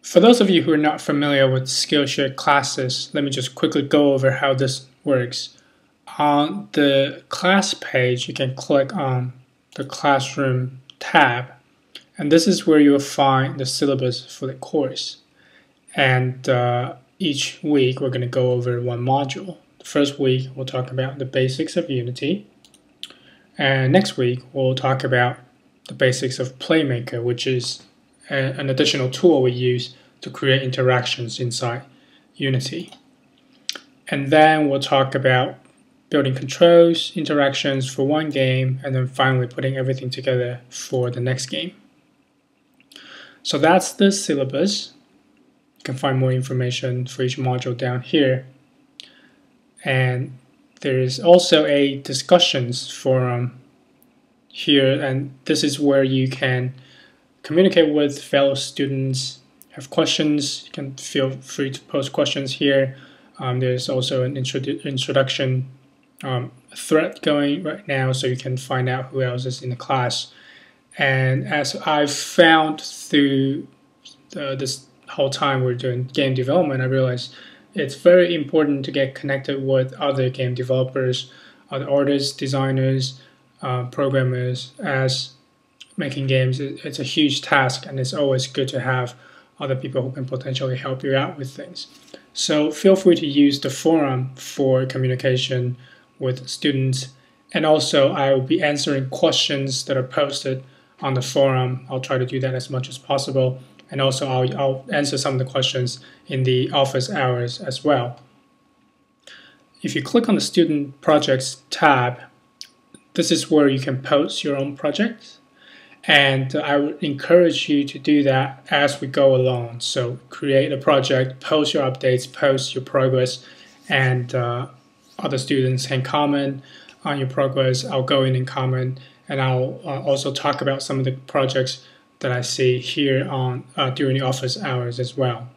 For those of you who are not familiar with Skillshare classes, let me just quickly go over how this works. On the class page, you can click on the classroom tab, and this is where you'll find the syllabus for the course. And each week, we're going to go over one module. The first week, we'll talk about the basics of Unity. And next week, we'll talk about the basics of Playmaker, which is an additional tool we use to create interactions inside Unity. And then we'll talk about building controls, interactions for one game, and then finally putting everything together for the next game. So that's the syllabus. You can find more information for each module down here. And there is also a discussions forum here, and this is where you can communicate with fellow students, have questions. You can feel free to post questions here. There's also an introduction thread going right now, so you can find out who else is in the class. And as I've found through this whole time we're doing game development, I realized it's very important to get connected with other game developers, other artists, designers, programmers. As making games, it's a huge task, and it's always good to have other people who can potentially help you out with things. So feel free to use the forum for communication with students, and also I will be answering questions that are posted on the forum. I'll try to do that as much as possible, and also I'll answer some of the questions in the office hours as well. If you click on the Student Projects tab, this is where you can post your own projects. And I would encourage you to do that as we go along. So create a project, post your updates, post your progress, and other students can comment on your progress. I'll go in and comment, and I'll also talk about some of the projects that I see here on during the office hours as well.